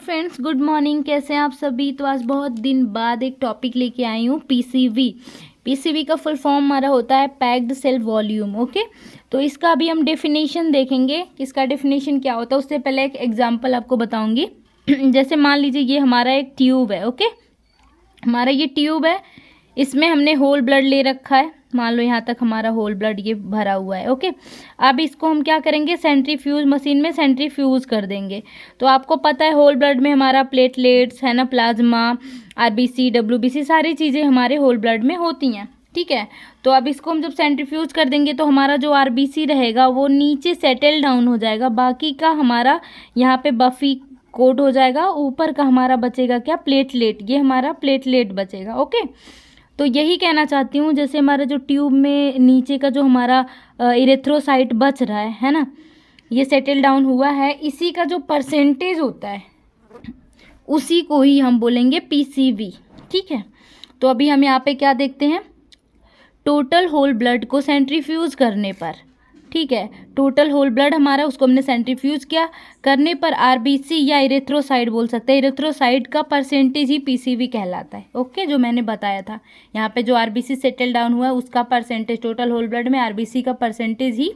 Friends, good morning. कैसे हैं आप सभी। तो आज बहुत दिन बाद एक टॉपिक लेके आई हूँ, पीसीवी। पीसीवी का फुल फॉर्म हमारा होता है पैक्ड सेल वॉल्यूम। ओके, तो इसका अभी हम डेफिनेशन देखेंगे, इसका डेफिनेशन क्या होता है। उससे पहले एक एग्जांपल आपको बताऊंगी। जैसे मान लीजिए ये हमारा एक ट्यूब है। ओके, हमारा ये ट्यूब है, इसमें हमने होल ब्लड ले रखा है। मान लो यहाँ तक हमारा होल ब्लड ये भरा हुआ है। ओके, अब इसको हम क्या करेंगे, सेंट्रीफ्यूज मशीन में सेंट्रीफ्यूज कर देंगे। तो आपको पता है होल ब्लड में हमारा प्लेटलेट्स है ना, प्लाज्मा, आरबीसी, डब्ल्यूबीसी, सारी चीज़ें हमारे होल ब्लड में होती हैं। ठीक है, तो अब इसको हम जब सेंट्रीफ्यूज कर देंगे तो हमारा जो आरबीसी रहेगा वो नीचे सेटल डाउन हो जाएगा, बाकी का हमारा यहाँ पे बफी कोट हो जाएगा। ऊपर का हमारा बचेगा क्या, प्लेटलेट। ये हमारा प्लेटलेट बचेगा। ओके, तो यही कहना चाहती हूँ, जैसे हमारा जो ट्यूब में नीचे का जो हमारा इरेथ्रोसाइट बच रहा है ना, ये सेटल डाउन हुआ है, इसी का जो परसेंटेज होता है उसी को ही हम बोलेंगे पीसीवी। ठीक है, तो अभी हम यहाँ पे क्या देखते हैं, टोटल होल ब्लड को सेंट्रीफ्यूज करने पर, ठीक है, टोटल होल ब्लड हमारा उसको हमने सेंट्रीफ्यूज किया, करने पर आरबीसी या इरेथ्रोसाइट बोल सकते हैं, इरेथ्रोसाइट का परसेंटेज ही पीसीवी कहलाता है। ओके, जो मैंने बताया था यहाँ पे जो आरबीसी सेटल डाउन हुआ है उसका परसेंटेज, टोटल होल ब्लड में आरबीसी का परसेंटेज ही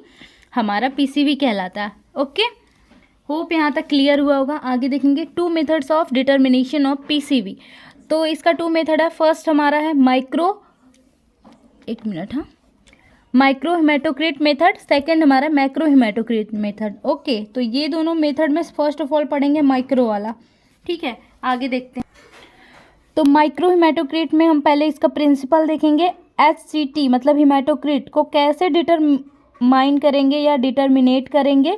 हमारा पीसीवी कहलाता है। ओके, होप यहाँ तक क्लियर हुआ होगा। आगे देखेंगे two methods of determination of PCV. तो इसका टू मेथड है। फर्स्ट हमारा है माइक्रो हेमेटोक्रिट मेथड, सेकंड हमारा मैक्रो हेमेटोक्रिट मेथड। ओके, तो ये दोनों मेथड में फर्स्ट ऑफ ऑल पढ़ेंगे माइक्रो वाला। ठीक है, आगे देखते हैं। तो माइक्रो हेमेटोक्रिट में हम पहले इसका प्रिंसिपल देखेंगे। HCT मतलब हेमेटोक्रिट को कैसे डिटरमाइन करेंगे या डिटर्मिनेट करेंगे।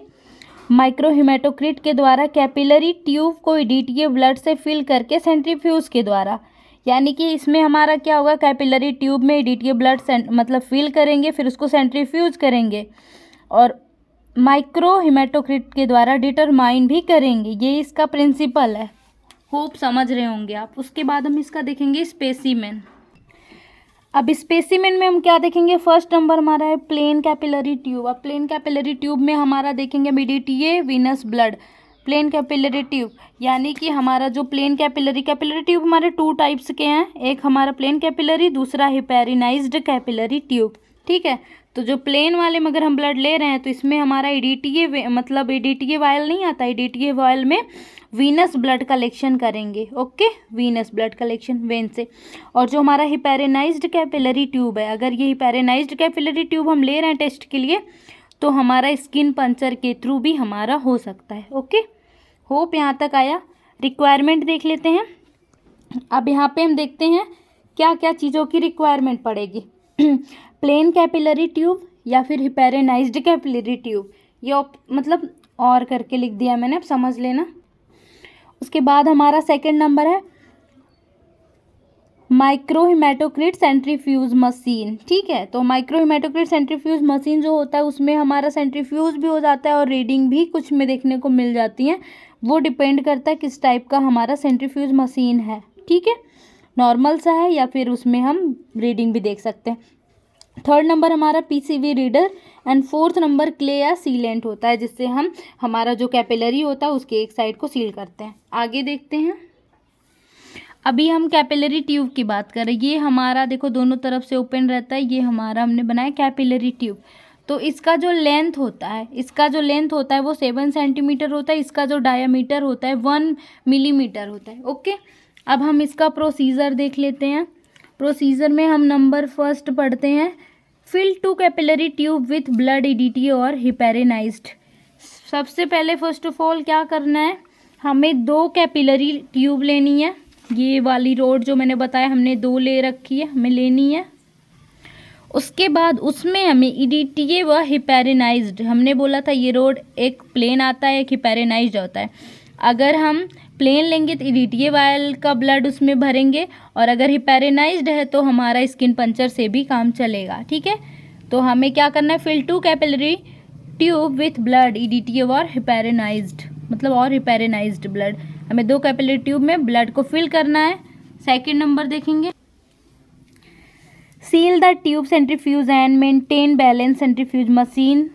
माइक्रो हेमेटोक्रिट के द्वारा कैपिलरी ट्यूब को EDTA ब्लड से फिल करके सेंट्रीफ्यूज के द्वारा, यानी कि इसमें हमारा क्या होगा, कैपिलरी ट्यूब में EDTA ब्लड मतलब फिल करेंगे, फिर उसको सेंट्रीफ्यूज करेंगे और माइक्रो हेमेटोक्रिट के द्वारा डिटरमाइन भी करेंगे। ये इसका प्रिंसिपल है, होप समझ रहे होंगे आप। उसके बाद हम इसका देखेंगे स्पेसिमेन। अब स्पेसिमेन में हम क्या देखेंगे, फर्स्ट नंबर हमारा है प्लेन कैपिलरी ट्यूब। अब प्लेन कैपिलरी ट्यूब में हमारा देखेंगे EDTA venous blood. Plain capillary tube यानी कि हमारा जो प्लेन कैपिलरी ट्यूब हमारे टू टाइप्स के हैं, एक हमारा प्लेन कैपिलरी, दूसरा हिपेरिनाइज्ड कैपिलरी ट्यूब। ठीक है, तो जो प्लेन वाले में अगर हम ब्लड ले रहे हैं तो इसमें हमारा EDTA मतलब EDTA वायल नहीं आता, EDTA वायल में वीनस ब्लड कलेक्शन करेंगे। Okay, venous blood collection when से। और जो हमारा हिपेरिनाइज्ड कैपिलरी ट्यूब है, अगर ये हिपेरिनाइज्ड कैपिलरी ट्यूब हम ले रहे हैं टेस्ट के लिए तो हमारा स्किन पंचर के थ्रू भी हमारा हो सकता है। ओके, होप यहाँ तक आया। रिक्वायरमेंट देख लेते हैं। अब यहाँ पे हम देखते हैं क्या क्या चीज़ों की रिक्वायरमेंट पड़ेगी। प्लेन कैपिलरी ट्यूब या फिर हिपेरिनाइज्ड कैपिलरी ट्यूब, ये मतलब और करके लिख दिया मैंने, अब समझ लेना। उसके बाद हमारा सेकंड नंबर है माइक्रो हेमेटोक्रिट सेंट्रीफ्यूज मशीन। ठीक है, तो माइक्रो हेमेटोक्रिट सेंट्रीफ्यूज मशीन जो होता है उसमें हमारा सेंट्रीफ्यूज भी हो जाता है और रीडिंग भी कुछ में देखने को मिल जाती है। वो डिपेंड करता है किस टाइप का हमारा सेंट्रीफ्यूज मशीन है। ठीक है, नॉर्मल सा है या फिर उसमें हम रीडिंग भी देख सकते हैं। थर्ड नंबर हमारा PCV reader and fourth number clay या सीलेंट होता है, जिससे हम हमारा जो कैपिलरी होता है उसके एक साइड को सील करते हैं। आगे देखते हैं। अभी हम कैपिलरी ट्यूब की बात करें। ये हमारा देखो दोनों तरफ से ओपन रहता है, ये हमारा हमने बनाया कैपिलरी ट्यूब। तो इसका जो लेंथ होता है वो 7 सेंटीमीटर होता है। इसका जो डायामीटर होता है 1 मिलीमीटर होता है। ओके, अब हम इसका प्रोसीजर देख लेते हैं। प्रोसीजर में हम नंबर फर्स्ट पढ़ते हैं, fill 2 capillary tube with blood EDTA और हिपेरिनाइज्ड। सबसे पहले फर्स्ट ऑफ ऑल क्या करना है, हमें 2 कैपिलरी ट्यूब लेनी है। ये वाली रोड जो मैंने बताया हमने 2 ले रखी है, हमें लेनी है। उसके बाद उसमें हमें EDTA व हिपेरिनाइज्ड, हमने बोला था ये रोड एक प्लेन आता है एक हिपेरिनाइज्ड होता है। अगर हम प्लेन लेंगे तो EDTA वायल का ब्लड उसमें भरेंगे और अगर हिपेरिनाइज्ड है तो हमारा स्किन पंचर से भी काम चलेगा। ठीक है, तो हमें क्या करना है, fill 2 capillary tube with blood EDTA और हिपेरिनाइज्ड मतलब और हिपेरिनाइज्ड ब्लड, हमें 2 कैपिलरी ट्यूब में ब्लड को फिल करना है। सेकंड नंबर देखेंगे, seal the tube centrifuge and maintain balance centrifuge machine.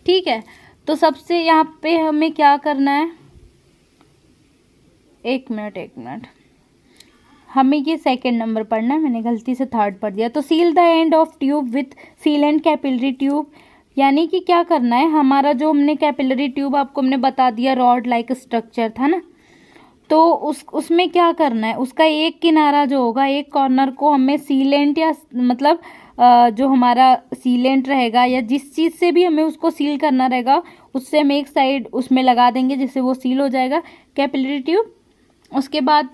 ठीक है, तो सबसे यहाँ पे हमें क्या करना है, एक मिनट, हमें ये सेकंड नंबर पढ़ना है, मैंने गलती से थर्ड पढ़ दिया। तो seal the end of tube with sealant capillary tube, यानी कि क्या करना है, हमारा जो हमने कैपिलरी ट्यूब आपको हमने बता दिया रॉड लाइक स्ट्रक्चर था ना, तो उसमें क्या करना है, उसका एक किनारा जो होगा, एक कॉर्नर को हमें सीलेंट या मतलब जो हमारा सीलेंट रहेगा या जिस चीज़ से भी हमें उसको सील करना रहेगा, उससे हम एक साइड उसमें लगा देंगे जिससे वो सील हो जाएगा कैपिलरी ट्यूब। उसके बाद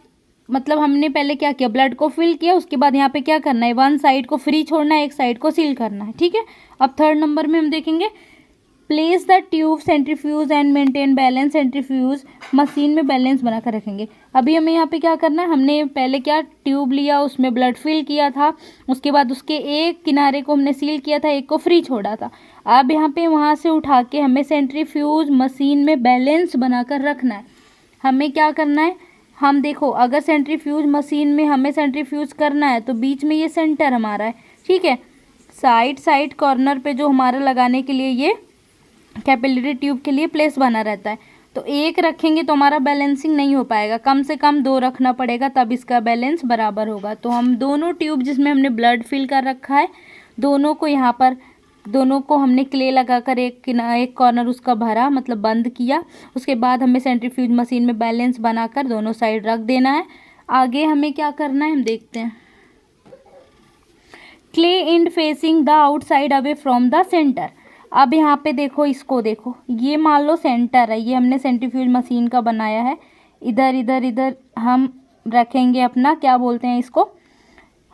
मतलब हमने पहले क्या किया, ब्लड को फिल किया, उसके बाद यहाँ पे क्या करना है, वन साइड को फ्री छोड़ना है, एक साइड को सील करना है, ठीक है। अब थर्ड नंबर में हम देखेंगे, place the tube centrifuge and maintain balance, centrifuge machine में बैलेंस बनाकर रखेंगे। अभी हमें यहाँ पे क्या करना है, हमने पहले क्या ट्यूब लिया, उसमें ब्लड फिल किया था, उसके बाद उसके एक किनारे को हमने सील किया था, एक को फ्री छोड़ा था। अब यहाँ पे वहाँ से उठा के हमें सेंट्रीफ्यूज मशीन में बैलेंस बनाकर रखना है। हमें क्या करना है, हम देखो अगर सेंट्रीफ्यूज मशीन में हमें सेंट्रीफ्यूज करना है तो बीच में ये सेंटर हमारा है, ठीक है। साइड कॉर्नर पे जो हमारा लगाने के लिए ये कैपिलरी ट्यूब के लिए प्लेस बना रहता है, तो एक रखेंगे तो हमारा बैलेंसिंग नहीं हो पाएगा, कम से कम दो रखना पड़ेगा तब इसका बैलेंस बराबर होगा। तो हम दोनों ट्यूब जिसमें हमने ब्लड फिल कर रखा है, दोनों को यहाँ पर दोनों को हमने क्ले लगाकर एक कॉर्नर उसका भरा, मतलब बंद किया। उसके बाद हमें सेंट्रीफ्यूज मशीन में बैलेंस बनाकर दोनों साइड रख देना है। आगे हमें क्या करना है हम देखते हैं। Clay and facing the outside away from the centre. अब यहाँ पे देखो, इसको देखो, ये मान लो सेंटर है, ये हमने सेंट्रीफ्यूज मशीन का बनाया है। इधर इधर इधर हम रखेंगे अपना क्या बोलते हैं इसको,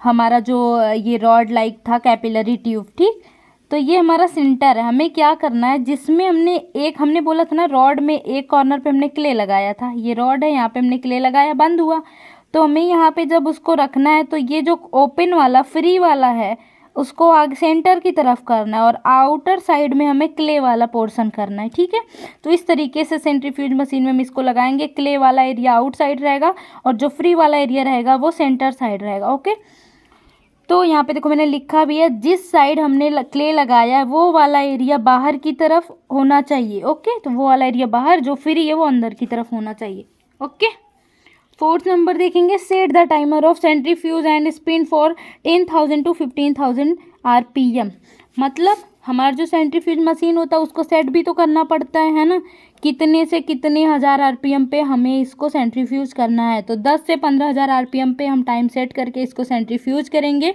हमारा जो ये रॉड लाइक था कैपिलरी ट्यूब, ठीक। तो ये हमारा सेंटर है। हमें क्या करना है, जिसमें हमने बोला था ना रॉड में एक कॉर्नर पे हमने क्ले लगाया था, ये रॉड है, यहाँ पे हमने क्ले लगाया, बंद हुआ। तो हमें यहाँ पे जब उसको रखना है तो ये जो ओपन वाला फ्री वाला है उसको आगे सेंटर की तरफ करना है और आउटर साइड में हमें क्ले वाला पोर्शन करना है, ठीक है। तो इस तरीके से सेंट्रीफ्यूज मशीन में हम इसको लगाएंगे। क्ले वाला एरिया आउट साइड रहेगा और जो फ्री वाला एरिया रहेगा वो सेंटर साइड रहेगा, ओके। तो यहाँ पे देखो मैंने लिखा भी है, जिस साइड हमने क्ले लगाया है वो वाला एरिया बाहर की तरफ होना चाहिए, ओके। तो वो वाला एरिया बाहर, जो फ्री है वो अंदर की तरफ होना चाहिए, ओके। फोर्थ नंबर देखेंगे, set the timer of centrifuge and spin for 10,000 to 15,000 RPM। मतलब हमारा जो सेंट्रीफ्यूज मशीन होता है उसको सेट भी तो करना पड़ता है ना, कितने से कितने हज़ार RPM पे हमें इसको सेंट्रीफ्यूज करना है। तो 10 से 15,000 RPM पे हम टाइम सेट करके इसको सेंट्रीफ्यूज करेंगे।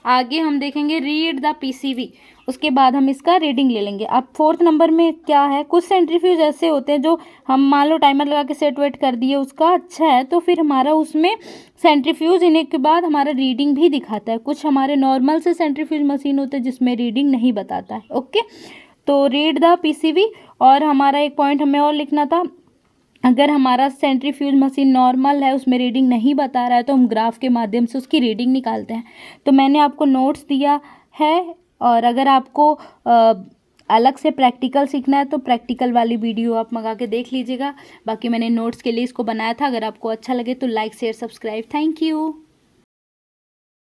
आगे हम देखेंगे रीड द पीसीवी, उसके बाद हम इसका रीडिंग ले लेंगे। अब फोर्थ नंबर में क्या है, कुछ सेंट्रीफ्यूज ऐसे होते हैं जो हम मान लो टाइमर लगा के सेट वेट कर दिए, उसका अच्छा है तो फिर हमारा उसमें सेंट्रीफ्यूज इन्हें के बाद हमारा रीडिंग भी दिखाता है। कुछ हमारे नॉर्मल से सेंट्रीफ्यूज मशीन होते हैं जिसमें रीडिंग नहीं बताता है, ओके। तो रीड द पीसीवी। और हमारा एक पॉइंट हमें और लिखना था, अगर हमारा सेंट्रीफ्यूज मशीन नॉर्मल है, उसमें रीडिंग नहीं बता रहा है, तो हम ग्राफ के माध्यम से उसकी रीडिंग निकालते हैं। तो मैंने आपको नोट्स दिया है, और अगर आपको अलग से प्रैक्टिकल सीखना है तो प्रैक्टिकल वाली वीडियो आप मंगा के देख लीजिएगा। बाकी मैंने नोट्स के लिए इसको बनाया था। अगर आपको अच्छा लगे तो like share subscribe. Thank you.